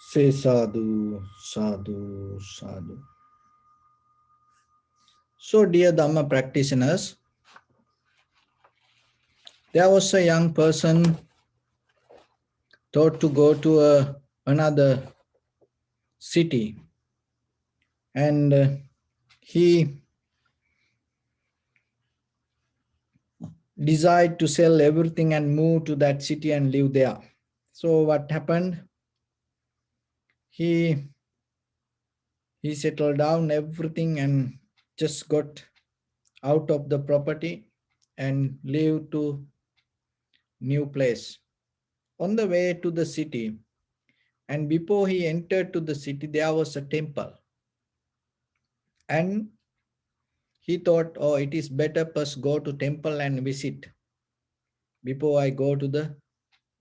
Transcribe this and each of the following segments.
Say sadhu, sadhu, sadhu. So, dear Dharma practitioners, there was a young person thought to go to another city, and he decided to sell everything and move to that city and live there. So, what happened? He he settled down everything and just got out of the property and lived to new place. On the way to the city, and before he entered to the city, there was a temple. And he thought, oh, it is better first go to temple and visit before I go to the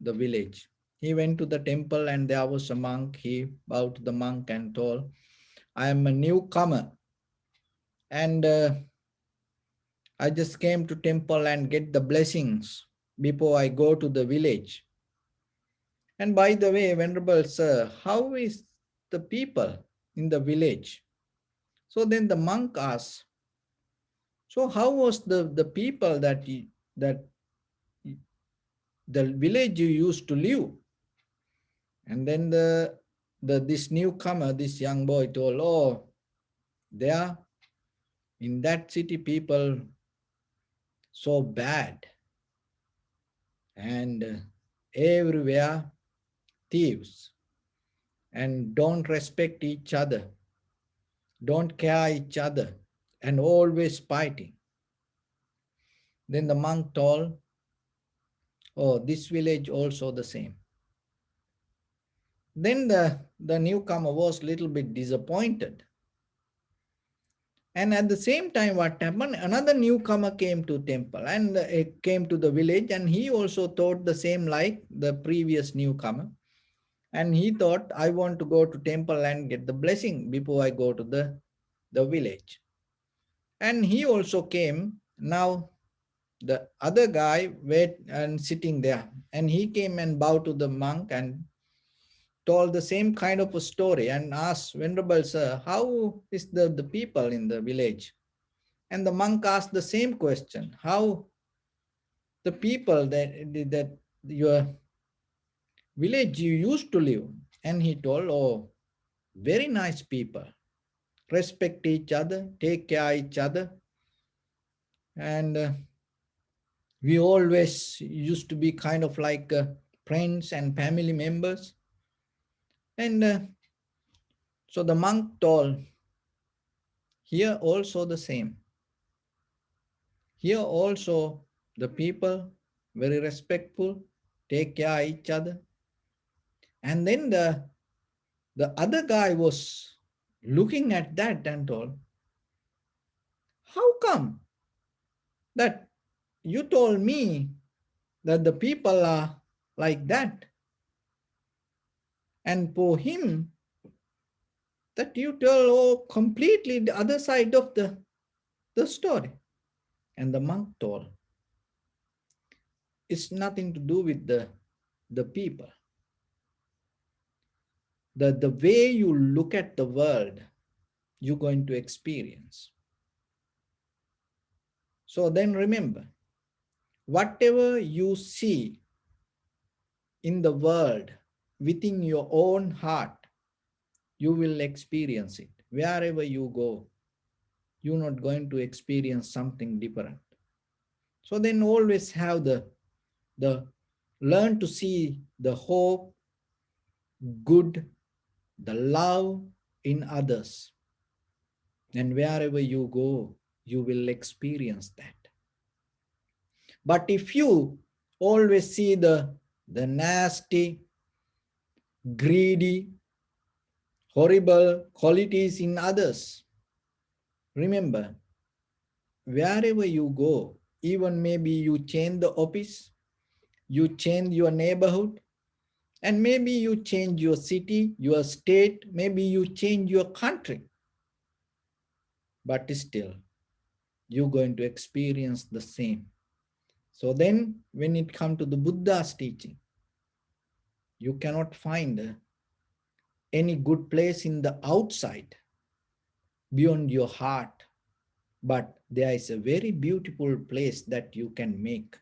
village. He went to the temple and there was a monk. He bowed to the monk and told, I am a newcomer and I just came to temple and get the blessings before I go to the village. And by the way, Venerable Sir, how is the people in the village? So then the monk asked, so how was the people that the village you used to live? And then this newcomer, this young boy told, oh, there in that city people so bad and everywhere thieves and don't respect each other, don't care each other and always fighting. Then the monk told, oh, this village also the same. Then the newcomer was a little bit disappointed. And at the same time, what happened? Another newcomer came to temple and came to the village, and he also thought the same like the previous newcomer. And he thought, I want to go to temple and get the blessing before I go to the village. And he also came. Now the other guy wait and sitting there, and he came and bowed to the monk and told the same kind of a story and asked, Venerable Sir, how is the people in the village? And the monk asked the same question, how the people that your village you used to live? And he told, oh, very nice people, respect each other, take care of each other. And we always used to be kind of like friends and family members. And so the monk told, here also the same. Here also the people very respectful, take care of each other. And then the other guy was looking at that and told, how come that you told me that the people are like that? And for him, that you tell oh, completely the other side of the story. And the monk told, it's nothing to do with the people. The way you look at the world, you're going to experience. So then remember, whatever you see in the world within your own heart, you will experience it. Wherever you go, you're not going to experience something different. So then always have the learn to see the hope, good, the love in others. And wherever you go, you will experience that. But if you always see the nasty, greedy, horrible qualities in others, remember, wherever you go, even maybe you change the office, you change your neighborhood, and maybe you change your city, your state, maybe you change your country. But still, you're going to experience the same. So then, when it comes to the Buddha's teaching, you cannot find any good place in the outside beyond your heart, but there is a very beautiful place that you can make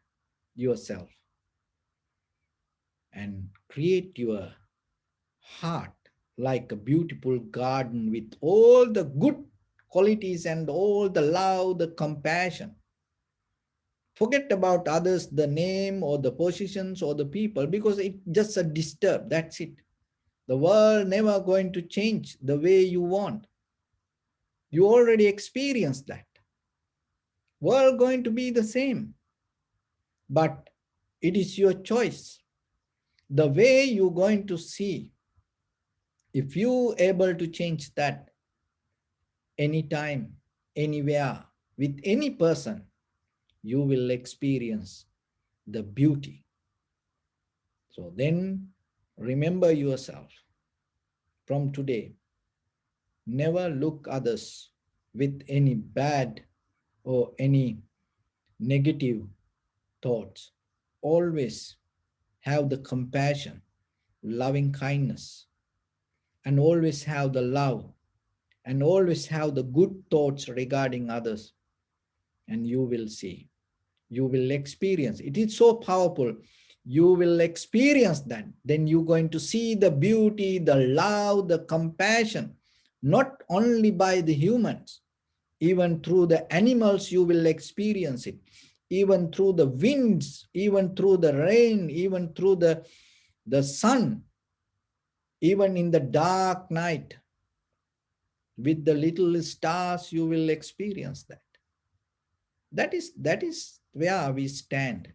yourself and create your heart like a beautiful garden with all the good qualities and all the love, the compassion. Forget about others, the name or the positions or the people, because it just a disturb. That's it. The world never going to change the way you want. You already experienced that. World going to be the same, but it is your choice. The way you're going to see, if you able to change that anytime, anywhere, with any person, you will experience the beauty. So then remember yourself from today. Never look others with any bad or any negative thoughts. Always have the compassion, loving kindness, and always have the love, and always have the good thoughts regarding others. And you will see, you will experience. It is so powerful. You will experience that. Then you're going to see the beauty, the love, the compassion, not only by the humans, even through the animals, you will experience it. Even through the winds, even through the rain, even through the sun, even in the dark night, with the little stars, you will experience that. That is where we stand.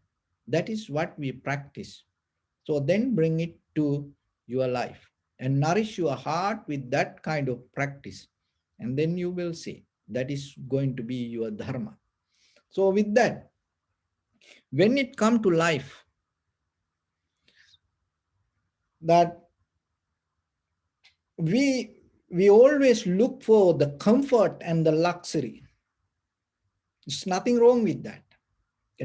That is what we practice. So then bring it to your life and nourish your heart with that kind of practice. And then you will see that is going to be your dharma. So with that, when it comes to life, that we always look for the comfort and the luxury. There's nothing wrong with that.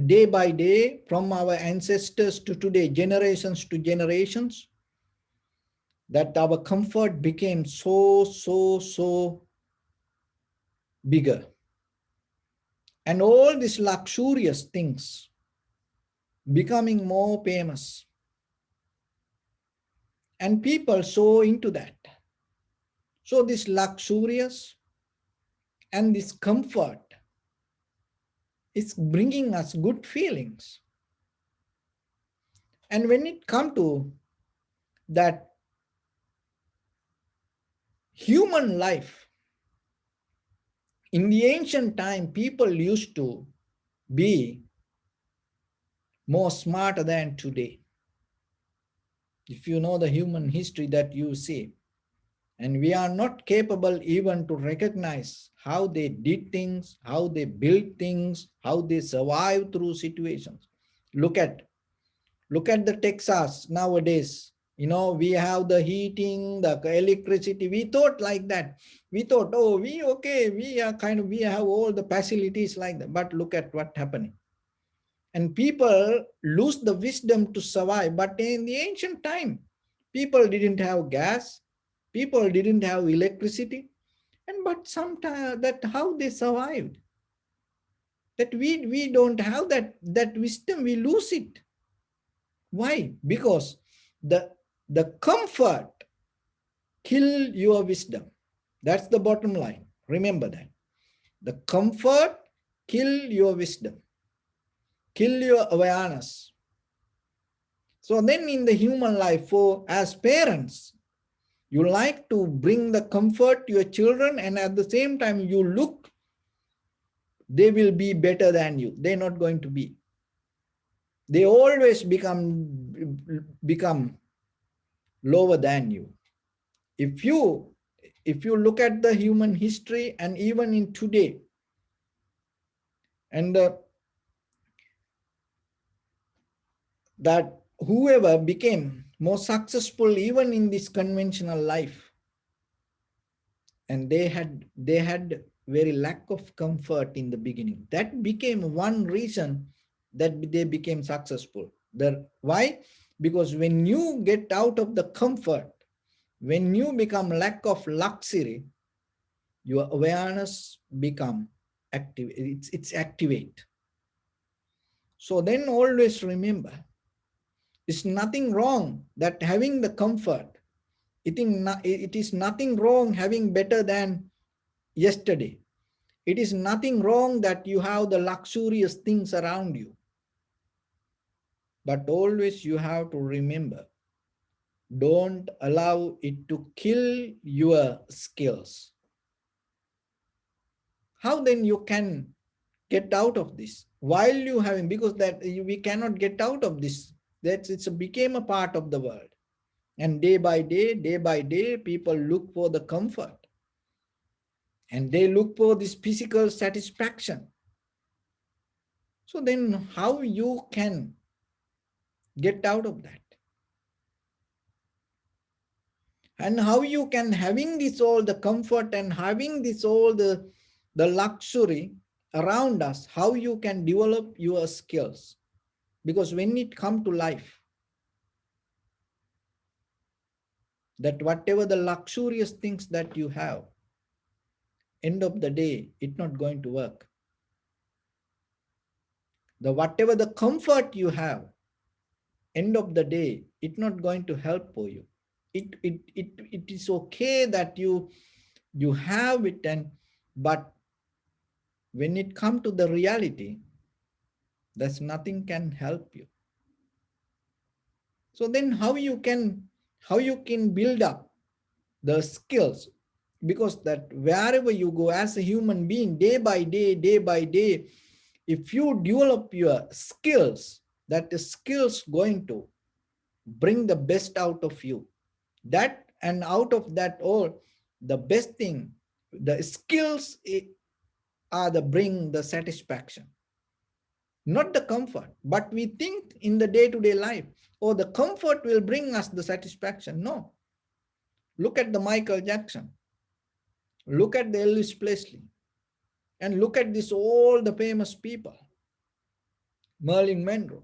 Day by day, from our ancestors to today, generations to generations, that our comfort became so bigger. And all these luxurious things becoming more famous. And people so into that. So this luxurious and this comfort is bringing us good feelings. And when it comes to that human life, in the ancient time, people used to be more smarter than today. If you know the human history that you see, and we are not capable even to recognize how they did things, how they built things, how they survived through situations. Look at the Texas nowadays. You know, we have the heating, the electricity. We thought like that. We thought, oh, we are we have all the facilities like that. But look at what happening. And people lose the wisdom to survive. But in the ancient time, people didn't have gas, people didn't have electricity, and but sometimes that how they survived. That we don't have that wisdom, we lose it. Why? Because the comfort kill your wisdom. That's the bottom line. Remember that. The comfort kill your wisdom, kill your awareness. So then in the human life, for as parents, you like to bring the comfort to your children, and at the same time you look, they will be better than you. They're not going to be. They always become lower than you. If you look at the human history and even in today, and that whoever became more successful even in this conventional life, and they had very lack of comfort in the beginning. That became one reason that they became successful. Why? Because when you get out of the comfort, When you become lack of luxury, your awareness become active. It's activate. So then always remember, it's nothing wrong that having the comfort. It is nothing wrong having better than yesterday. It is nothing wrong that you have the luxurious things around you. But always you have to remember, don't allow it to kill your skills. How then you can get out of this? While you having, because we cannot get out of this. That it's became a part of the world. And day by day, people look for the comfort. And they look for this physical satisfaction. So then how you can get out of that? And how you can having this all the comfort and having this all the luxury around us, how you can develop your skills? Because when it come to life, that whatever the luxurious things that you have, end of the day, it's not going to work. The whatever the comfort you have, end of the day, it's not going to help for you. It is okay that you have it, but when it come to the reality, there's nothing can help you. So then how you can build up the skills? Because that wherever you go as a human being, day by day, if you develop your skills, that the skills going to bring the best out of you. That, and out of that all, the best thing, the skills are the bring the satisfaction, not the comfort. But we think in the day-to-day life, oh, the comfort will bring us the satisfaction. No. Look at the Michael Jackson. Look at the Elvis Presley. And look at this, all the famous people. Marilyn Monroe.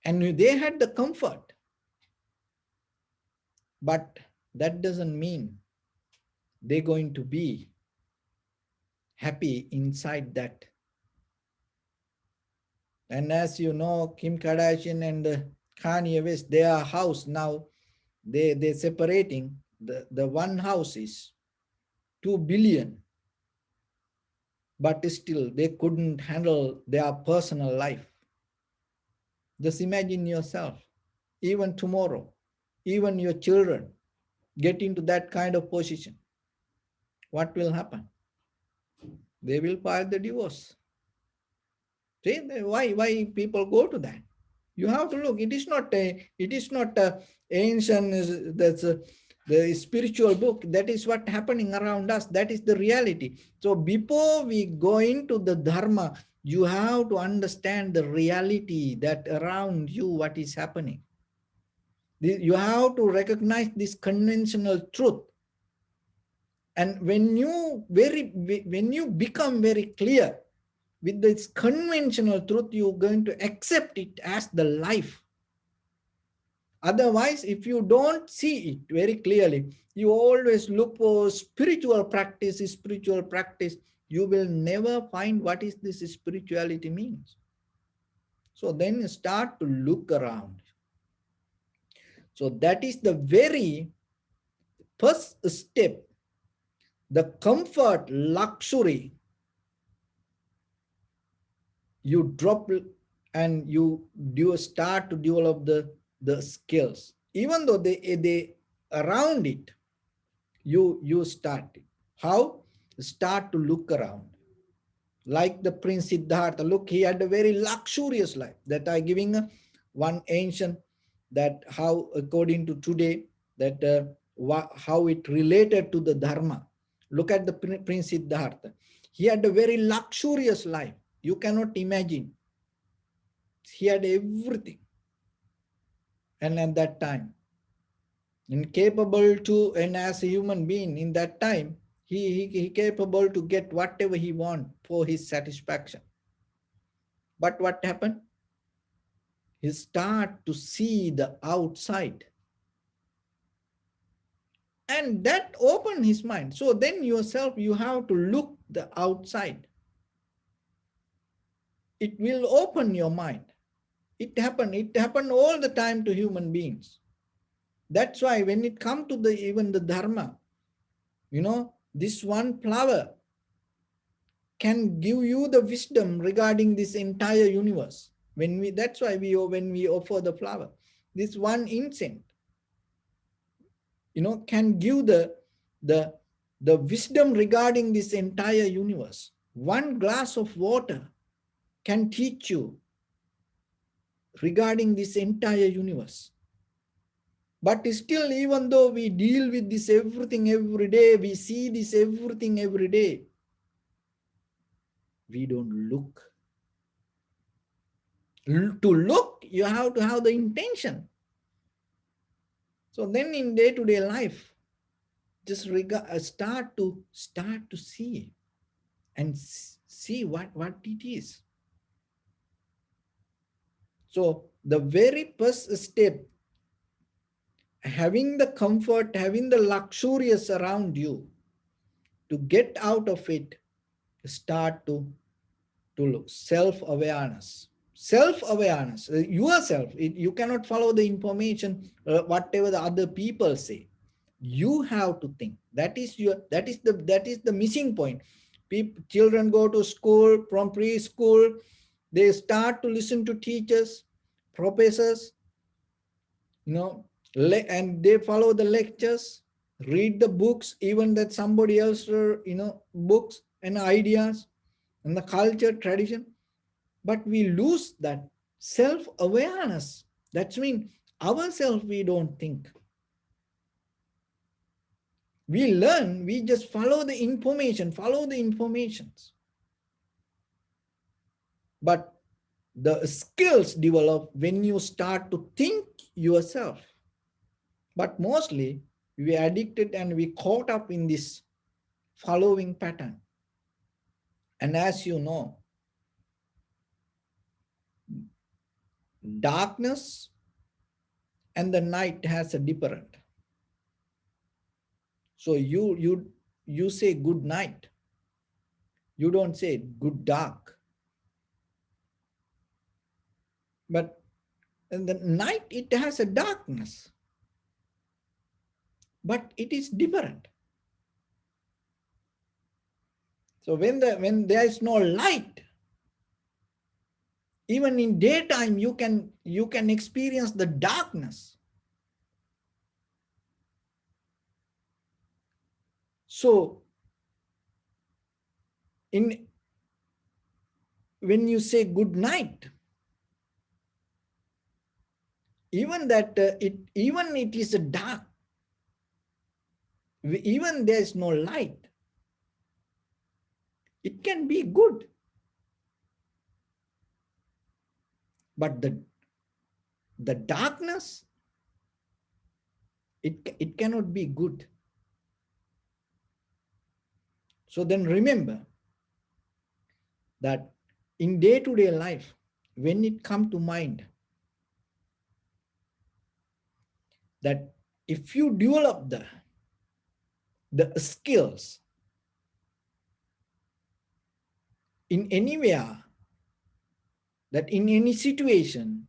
And they had the comfort. But that doesn't mean they're going to be happy inside that. And as you know, Kim Kardashian and Kanye West, their house now, they're separating. The one house is 2 billion, but still they couldn't handle their personal life. Just imagine yourself, even tomorrow, even your children get into that kind of position. What will happen? They will file the divorce. See, why people go to that? You have to look. It is not a ancient. That's the spiritual book. That is what happening around us. That is the reality. So before we go into the Dharma, you have to understand the reality that around you, what is happening. You have to recognize this conventional truth. And when you become very clear with this conventional truth, you're going to accept it as the life. Otherwise, if you don't see it very clearly, you always look for spiritual practice, you will never find what is this spirituality means. So then start to look around. So that is the very first step. The comfort, luxury, you drop and you start to develop the skills. Even though they around it, you start it. How? Start to look around. Like the Prince Siddhartha, look, he had a very luxurious life. That I giving one ancient, that how according to today, that how it related to the Dharma. Look at the Prince Siddhartha. He had a very luxurious life. You cannot imagine. He had everything. And at that time, incapable to, and as a human being in that time, he capable to get whatever he want for his satisfaction. But what happened? He start to see the outside. And that opened his mind. So then yourself, you have to look the outside. It will open your mind. It happened all the time to human beings. That's why when it comes to the even the dharma, this one flower can give you the wisdom regarding this entire universe. That's why when we offer the flower, this one incense, can give the the wisdom regarding this entire universe. One glass of water can teach you regarding this entire universe. But still, even though we deal with this everything every day, we see this everything every day, we don't look. To look, you have to have the intention. So then in day-to-day life, just start to see and see what it is. So the very first step, having the comfort, having the luxurious around you, to get out of it, start to look. Self-awareness. Self-awareness, yourself. You cannot follow the information, whatever the other people say. You have to think. That is the missing point. Children go to school, from preschool, they start to listen to teachers, professors, and they follow the lectures, read the books, even that somebody else, books and ideas and the culture, tradition. But we lose that self-awareness. That's mean ourselves we don't think. We learn, we just follow the informations. But the skills develop when you start to think yourself. But mostly we are addicted and we caught up in this following pattern. And as you know, darkness and the night has a different. So you say good night. You don't say good dark. But in the night, it has a darkness. But it is different. So when there is no light, even in daytime, you can experience the darkness. So when you say good night, even that even it is a dark, even there is no light, it can be good. But the darkness, it cannot be good. So then remember that in day-to-day life, when it comes to mind, that if you develop the skills in anywhere, that in any situation,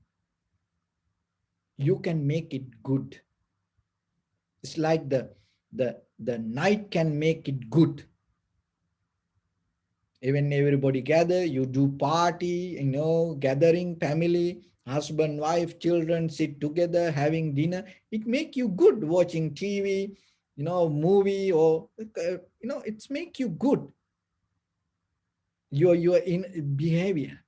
you can make it good. It's like the night can make it good. Even everybody gather, you do party, gathering, family, husband, wife, children sit together, having dinner. It make you good watching TV, movie, or, it's make you good. Your in behavior.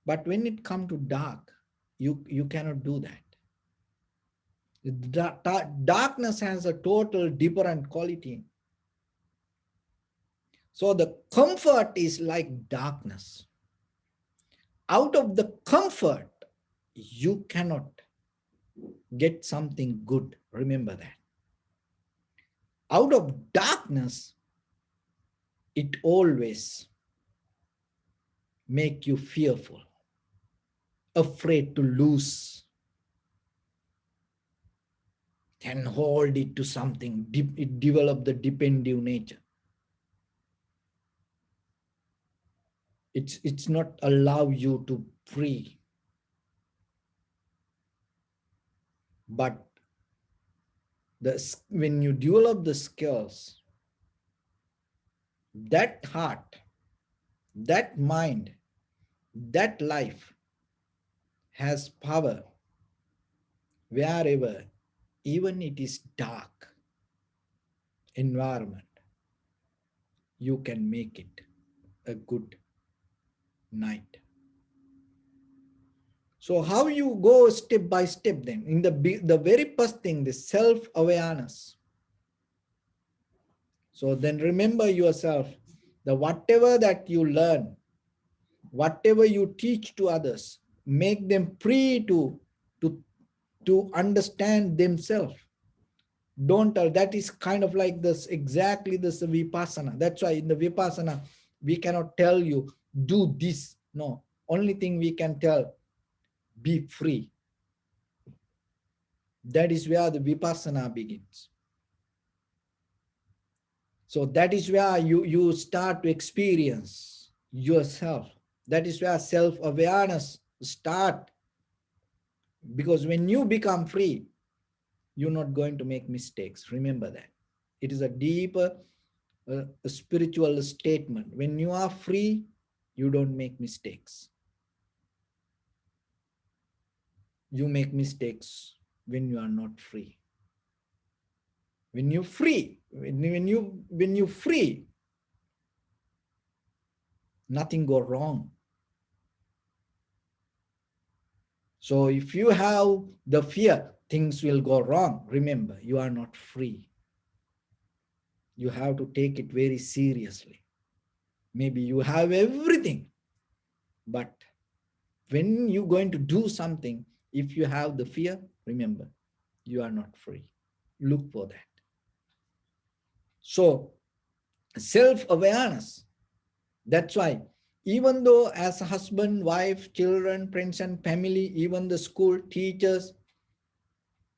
But when it come to dark, you cannot do that. Darkness has a total different quality. So the comfort is like darkness. Out of the comfort, you cannot get something good. Remember that. Out of darkness, it always make you fearful, afraid to lose and hold it to something. It develop the dependent nature. It's not allow you to free, but when you develop the skills, that heart, that mind, that life has power wherever, even it is dark environment, you can make it a good night. So how you go step by step then? In the very first thing, the self-awareness. So then remember yourself, the whatever that you learn, whatever you teach to others, make them free to, to understand themselves. Don't tell. That is kind of like this, exactly this vipassana. That's why in the vipassana, we cannot tell you, do this. No, only thing we can tell, be free. That is where the vipassana begins. So that is where you start to experience yourself. That is where self-awareness start. Because when you become free, you're not going to make mistakes. Remember that. It is a deeper a spiritual statement. When you are free, you don't make mistakes. You make mistakes when you are not free. When you're free, when you free, nothing go wrong. So if you have the fear, things will go wrong. Remember, you are not free. You have to take it very seriously. Maybe you have everything, but when you're going to do something, if you have the fear, remember, you are not free. Look for that. So self-awareness, that's why even though as a husband, wife, children, friends and family, even the school teachers,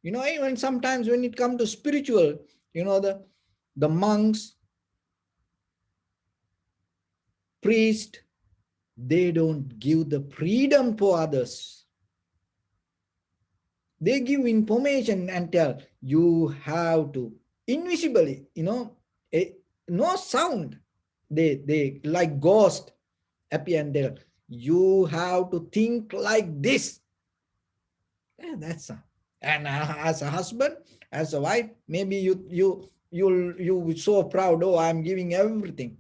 even sometimes when it comes to spiritual, the monks, priests, they don't give the freedom for others. They give information and tell you have to invisibly, no sound. They like ghost appear and tell you have to think like this. That's a, and as a husband, as a wife, maybe you so proud. Oh, I'm giving everything,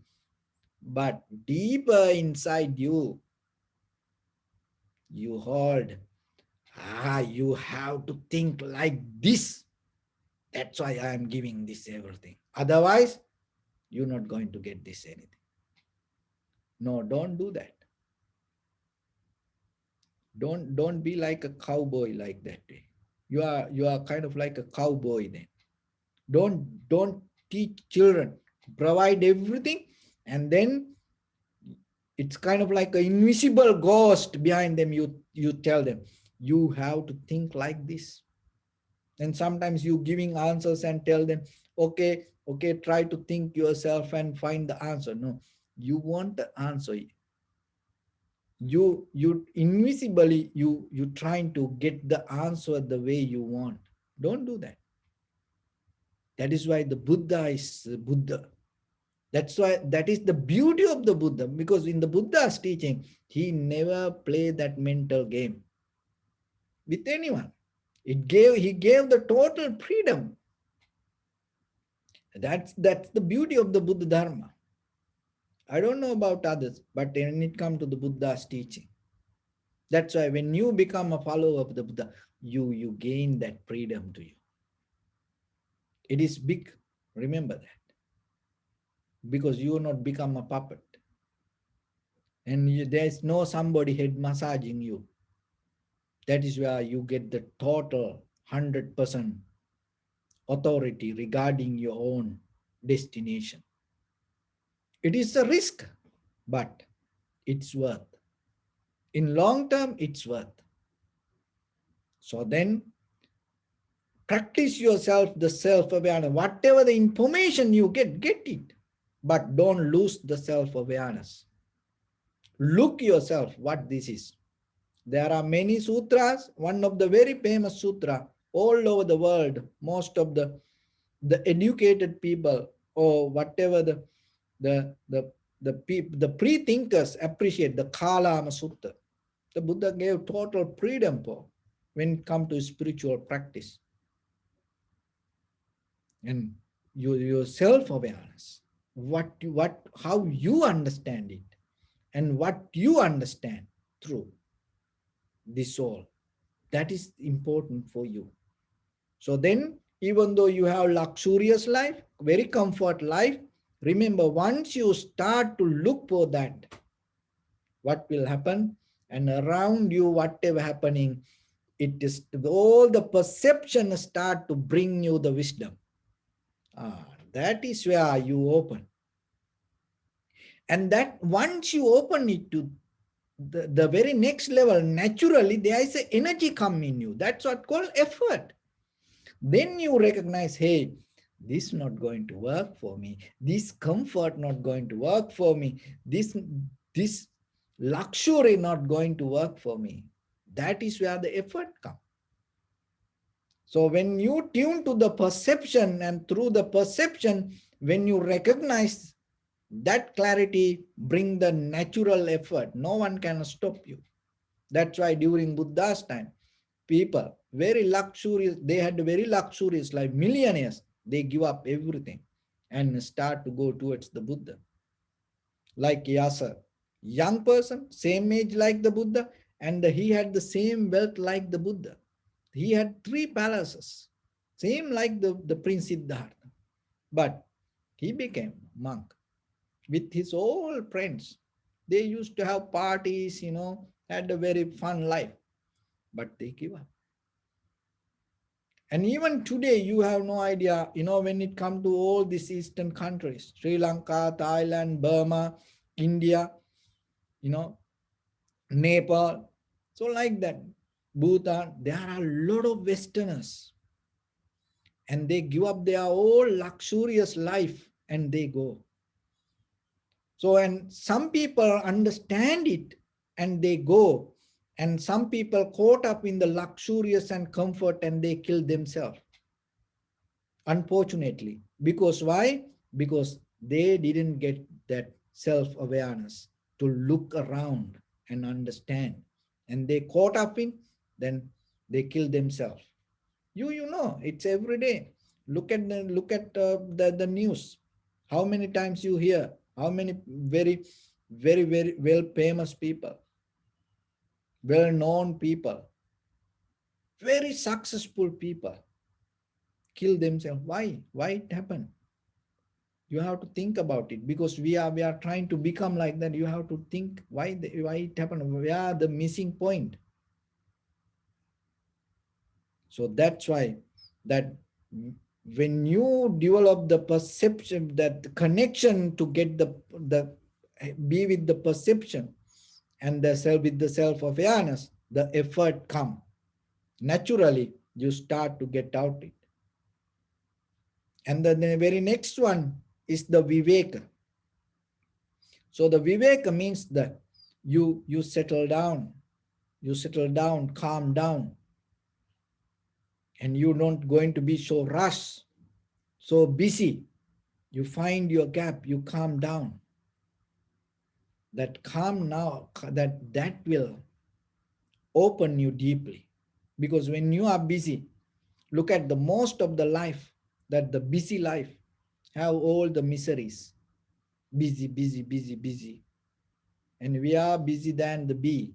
but deeper inside you, you hold. You have to think like this. That's why I am giving this everything. Otherwise, you're not going to get this anything. No, don't do that. Don't be like a cowboy like that way. You are kind of like a cowboy then. Don't teach children. Provide everything, and then it's kind of like an invisible ghost behind them. You tell them you have to think like this. And sometimes you giving answers and tell them, okay, try to think yourself and find the answer. No, you want the answer. You invisibly you trying to get the answer the way you want. Don't do that. That is why the Buddha is Buddha. That's why that is the beauty of the Buddha, because in the Buddha's teaching, he never played that mental game with anyone. He gave the total freedom. That's the beauty of the Buddha Dharma. I don't know about others, but when it comes to the Buddha's teaching, that's why when you become a follower of the Buddha, you gain that freedom to you. It is big. Remember that. Because you will not become a puppet. And there's no somebody head massaging you. That is where you get the total 100% authority regarding your own destination. It is a risk, but it's worth. In long term, it's worth. So then Practice yourself the self-awareness. Whatever the information you get it. But don't lose the self-awareness. Look yourself what this is. There are many sutras. One of the very famous sutra all over the world, most of the educated people or whatever the the the pre-thinkers appreciate the Kalama Sutta. The Buddha gave total freedom for when it comes to spiritual practice and your self-awareness. How you understand it and what you understand through this all. That is important for you. So then, even though you have luxurious life, very comfort life, remember once you start to look for that, what will happen? And around you, whatever happening, it is all the perception start to bring you the wisdom. That is where you open. And that once you open it to the very next level, naturally there is an energy come in you. That's what called effort. Then you recognize, hey, this not going to work for me. This comfort not going to work for me. This luxury not going to work for me. That is where the effort comes. So when you tune to the perception and through the perception, when you recognize that clarity, bring the natural effort. No one can stop you. That's why during Buddha's time, people, very luxurious, they had very luxurious life, millionaires, they give up everything and start to go towards the Buddha. Like Yasa, young person, same age like the Buddha, and he had the same wealth like the Buddha. He had 3 palaces, same like the Prince Siddhartha. But he became monk with his old friends. They used to have parties, had a very fun life, but they give up. And even today, you have no idea, when it comes to all these Eastern countries, Sri Lanka, Thailand, Burma, India, Nepal, so like that, Bhutan, there are a lot of Westerners and they give up their whole luxurious life and they go. So, and some people understand it and they go, and some people caught up in the luxurious and comfort and they kill themselves. Unfortunately, because why? Because they didn't get that self-awareness to look around and understand, and they caught up in, then they kill themselves. You know, it's every day. Look at the news. How many times you hear? How many very, very, very well famous people, well known people, very successful people kill themselves? Why it happened? You have to think about it, because we are trying to become like that. You have to think why it happened. Where the missing point? So that's why that when you develop the perception, that the connection to get the be with the perception and the self with the self-awareness, the effort come naturally. You start to get out it. And then the very next one is the viveka. So the viveka means that you settle down, calm down, and you're not going to be so rush, so busy. You find your gap, you calm down. That calm now, that will open you deeply. Because when you are busy, look at the most of the life, that the busy life have all the miseries. Busy, busy, busy, busy. And we are busy than the bees.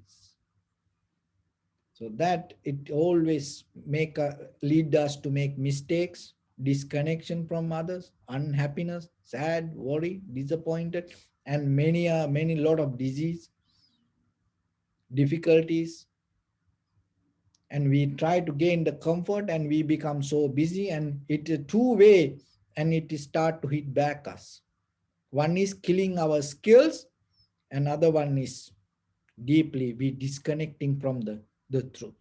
So that it always lead us to make mistakes, disconnection from others, unhappiness, sad, worry, disappointed, and many lot of disease, difficulties. And we try to gain the comfort and we become so busy, and it is two-way, and it start to hit back us. One is killing our skills, another one is deeply we disconnecting from the truth.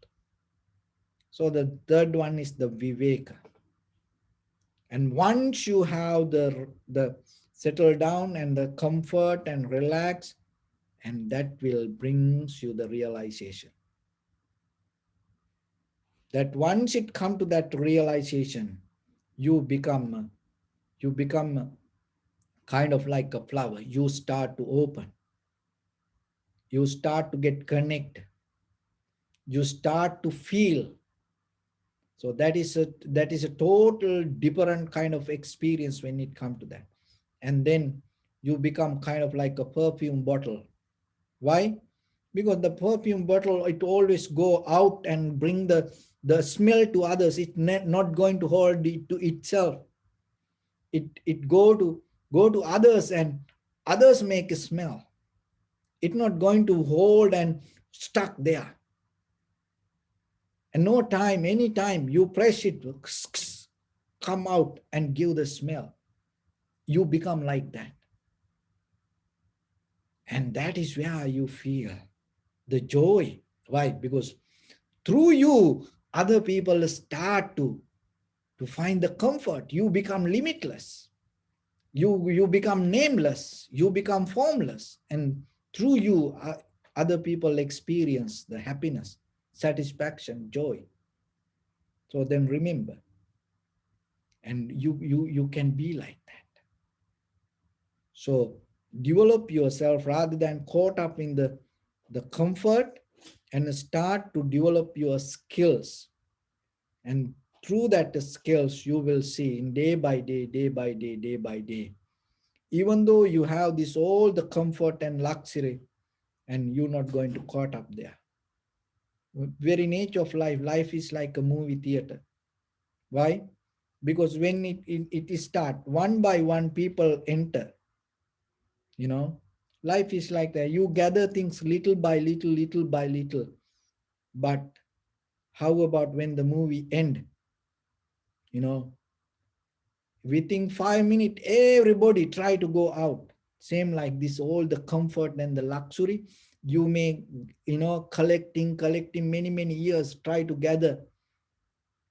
So the third one is the viveka. And once you have the settle down and the comfort and relax, and that will brings you the realization. That once it come to that realization, you become you become kind of like a flower. You start to open. You start to get connected. You start to feel. So that is a total different kind of experience when it comes to that. And then you become kind of like a perfume bottle. Why? Because the perfume bottle, it always go out and bring the smell to others. It's not going to hold it to itself. It go to others, and others make a smell. It's not going to hold and stuck there. And no time, anytime you press it, come out and give the smell. You become like that. And that is where you feel the joy. Why? Because through you, other people start to find the comfort. You become limitless. You become nameless. You become formless. And through you, other people experience the happiness, satisfaction, joy. So then remember, and you can be like that. So develop yourself rather than caught up in the comfort, and start to develop your skills. And through that skills, you will see in day by day, day by day, day by day. Even though you have this all the comfort and luxury, and you're not going to caught up there. Very nature of life, life is like a movie theater. Why? Because when it start, one by one people enter, you know. Life is like that. You gather things little by little, little by little. But how about when the movie end? You know, within 5 minutes, everybody try to go out. Same like this, all the comfort and the luxury. You may, collecting many, many years, try to gather,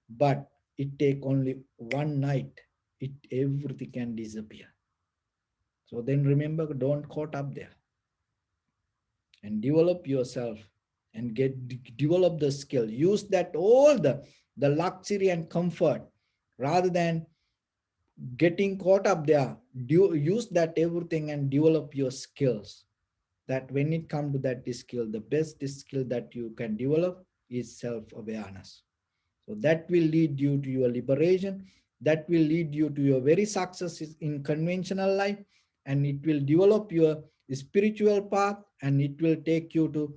but it take only one night. Everything can disappear. So then remember, don't caught up there, and develop yourself, and develop the skill. Use that all the luxury and comfort, rather than getting caught up there. Use that everything and develop your skills. That when it comes to that skill, the best skill that you can develop is self-awareness. So that will lead you to your liberation. That will lead you to your very success in conventional life, and it will develop your spiritual path, and it will take you to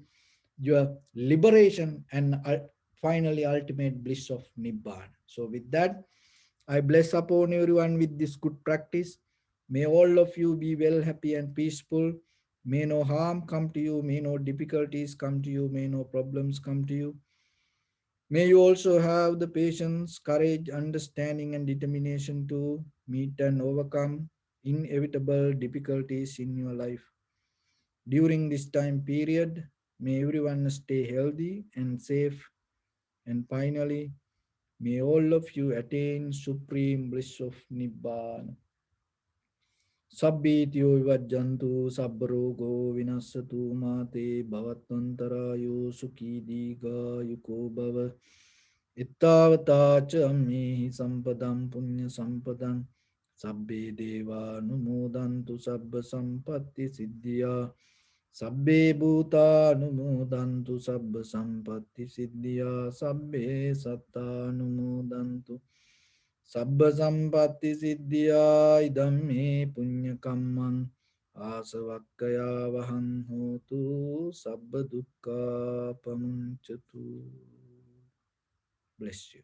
your liberation, and finally ultimate bliss of Nibbana. So with that, I bless upon everyone with this good practice. May all of you be well, happy, and peaceful. May no harm come to you. May no difficulties come to you. May no problems come to you. May you also have the patience, courage, understanding, and determination to meet and overcome inevitable difficulties in your life. During this time period, may everyone stay healthy and safe. And finally, may all of you attain supreme bliss of Nibbana. Sabbityo vivajjantu sabrogo vinasatu mate bhavatantarayo sukhi diga yuko bhava. Ittavata cha ammehi sampadam punya sampadam sabbe deva numodantu sabba sampatti siddhya sabbe bhuta numodantu sabba sampatti siddhya sabbe satta numodantu sabba sampatti siddhya idam me punya kamman asavakkaya vahan hotu sabba dukkha pamunchatu. Bless you.